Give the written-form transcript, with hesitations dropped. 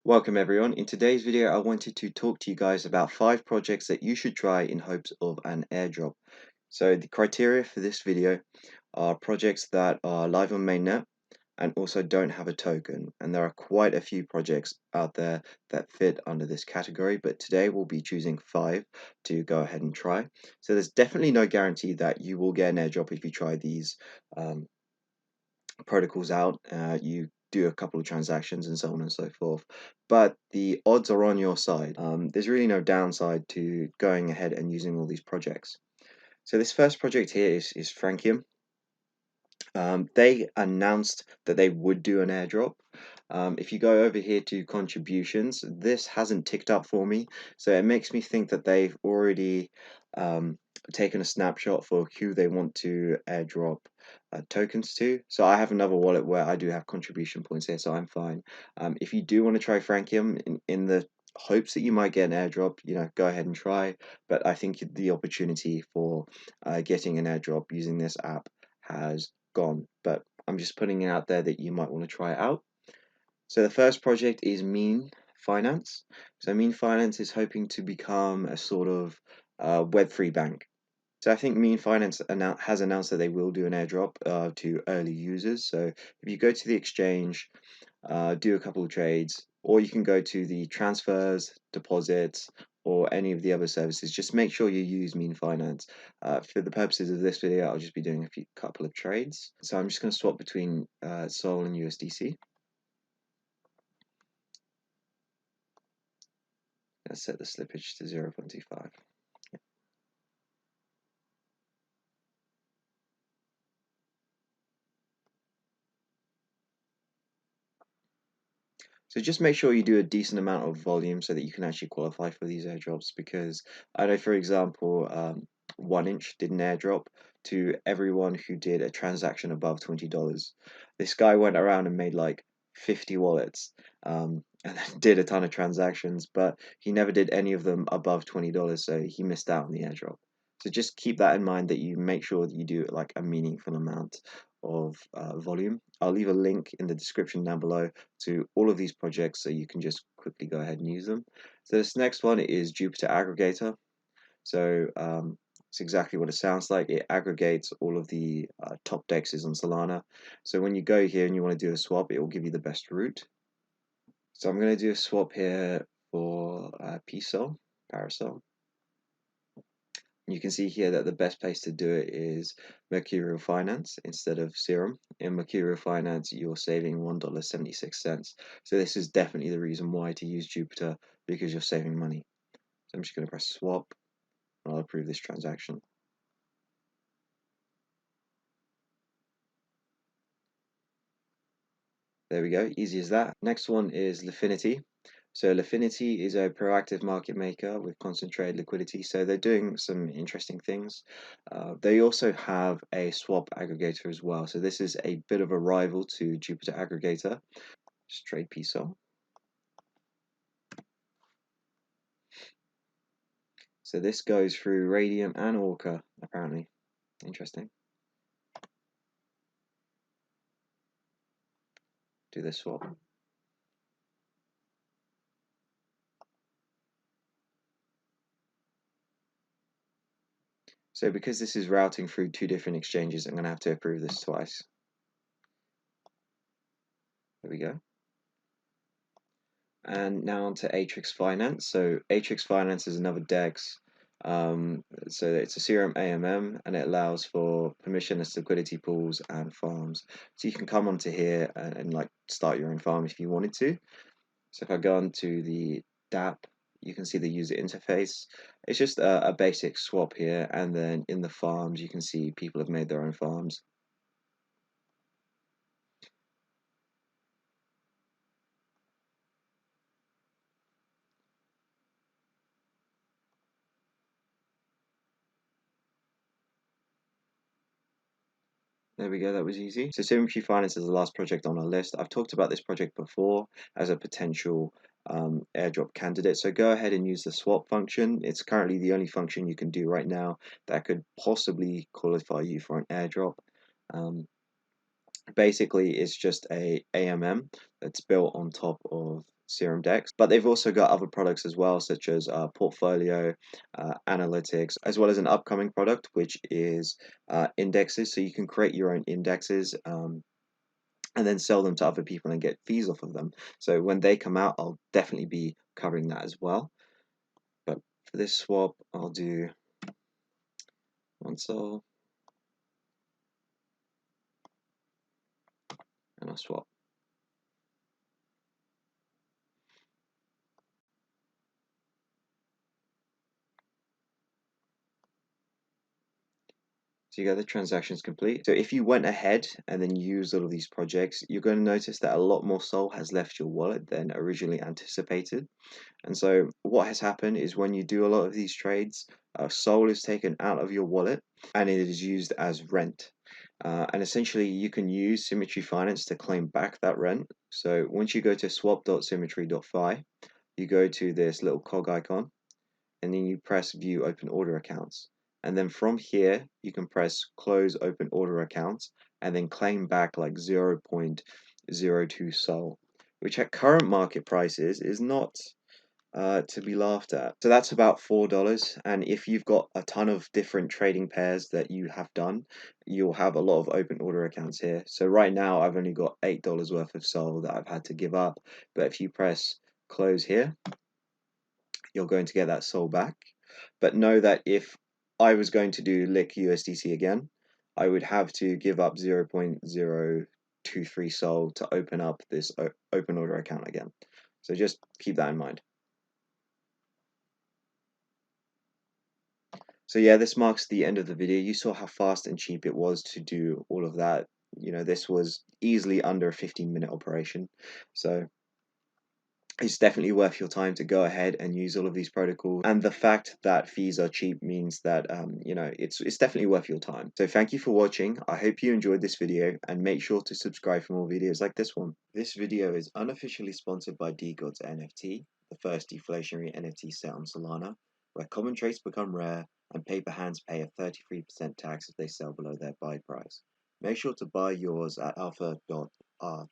Welcome everyone. In today's video, I wanted to talk to you guys about 5 projects that you should try in hopes of an airdrop. So the criteria for this video are projects that are live on mainnet and also don't have a token. And there are quite a few projects out there that fit under this category, but today we'll be choosing 5 to go ahead and try. So there's definitely no guarantee that you will get an airdrop if you try these protocols out, you do a couple of transactions and so on and so forth. But the odds are on your side. There's really no downside to going ahead and using all these projects. So this first project here is Frankium. They announced that they would do an airdrop. If you go over here to contributions, this hasn't ticked up for me, so it makes me think that they've already taken a snapshot for who they want to airdrop tokens to. So I have another wallet where I do have contribution points here, so I'm fine. If you do want to try Frankium in the hopes that you might get an airdrop, go ahead and try. But I think the opportunity for getting an airdrop using this app has gone. But I'm just putting it out there that you might want to try it out. So the first project is Mean Finance. So Mean Finance is hoping to become a sort of Web3 bank. So I think Mean Finance has announced that they will do an airdrop to early users. So if you go to the exchange, do a couple of trades, or you can go to the transfers, deposits, or any of the other services. Just make sure you use Mean Finance. For the purposes of this video, I'll just be doing a couple of trades. So I'm just going to swap between Sol and USDC. Let's set the slippage to 0.25. So just make sure you do a decent amount of volume so that you can actually qualify for these airdrops, because I know, for example, 1inch did an airdrop to everyone who did a transaction above $20. This guy went around and made like 50 wallets and did a ton of transactions, but he never did any of them above $20, so he missed out on the airdrop. So just keep that in mind, that you make sure that you do like a meaningful amount of volume. I'll leave a link in the description down below to all of these projects so you can just quickly go ahead and use them. So this next one is Jupiter Aggregator. So it's exactly what it sounds like. It aggregates all of the top dexes on Solana. So when you go here and you want to do a swap, it will give you the best route. So I'm going to do a swap here for PSOL, Parasol. You can see here that the best place to do it is Mercurial Finance instead of Serum. In Mercurial Finance, you're saving $1.76. So this is definitely the reason why to use Jupiter, because you're saving money. So I'm just going to press swap, and I'll approve this transaction. There we go, easy as that. Next one is Lifinity. So Lifinity is a proactive market maker with concentrated liquidity. So they're doing some interesting things. They also have a swap aggregator as well. So this is a bit of a rival to Jupiter Aggregator. Just trade PSOL. So this goes through Radium and Orca, apparently. Interesting. Do this swap. So because this is routing through 2 different exchanges, I'm going to have to approve this twice. There we go. And now on to Atrix Finance. So Atrix Finance is another DEX. So it's a Serum AMM, and it allows for permissionless liquidity pools and farms. So you can come onto here and like start your own farm if you wanted to. So if I go onto the DApp, you can see the user interface. It's just a basic swap here, and then in the farms you can see people have made their own farms. There we go, that was easy. So Symmetry Finance is the last project on our list. I've talked about this project before as a potential airdrop candidate. So go ahead and use the swap function. It's currently the only function you can do right now that could possibly qualify you for an airdrop. Basically, it's just a AMM that's built on top of Serum Dex, but they've also got other products as well, such as portfolio, analytics, as well as an upcoming product which is indexes. So you can create your own indexes and then sell them to other people and get fees off of them. So when they come out, I'll definitely be covering that as well. But for this swap, I'll do one sol and I'll swap. So you got the transactions complete. So if you went ahead and then used all of these projects, you're going to notice that a lot more SOL has left your wallet than originally anticipated. And so what has happened is when you do a lot of these trades, SOL is taken out of your wallet and it is used as rent. And essentially you can use Symmetry Finance to claim back that rent. So once you go to swap.symmetry.fi, you go to this little cog icon and then you press view open order accounts. And then from here, you can press close open order accounts and then claim back like 0.02 SOL, which at current market prices is not to be laughed at. So that's about $4. And if you've got a ton of different trading pairs that you have done, you'll have a lot of open order accounts here. So right now, I've only got $8 worth of SOL that I've had to give up. But if you press close here, you're going to get that SOL back. But know that if I was going to do lick USDC again, I would have to give up 0.023 SOL to open up this open order account again. So just keep that in mind. So yeah, this marks the end of the video. You saw how fast and cheap it was to do all of that. You know, this was easily under a 15-minute operation. So it's definitely worth your time to go ahead and use all of these protocols. And the fact that fees are cheap means that, you know, it's definitely worth your time. So thank you for watching. I hope you enjoyed this video and make sure to subscribe for more videos like this one. This video is unofficially sponsored by DeGods NFT, the first deflationary NFT set on Solana, where common traits become rare and paper hands pay a 33% tax if they sell below their buy price. Make sure to buy yours at alpha.art.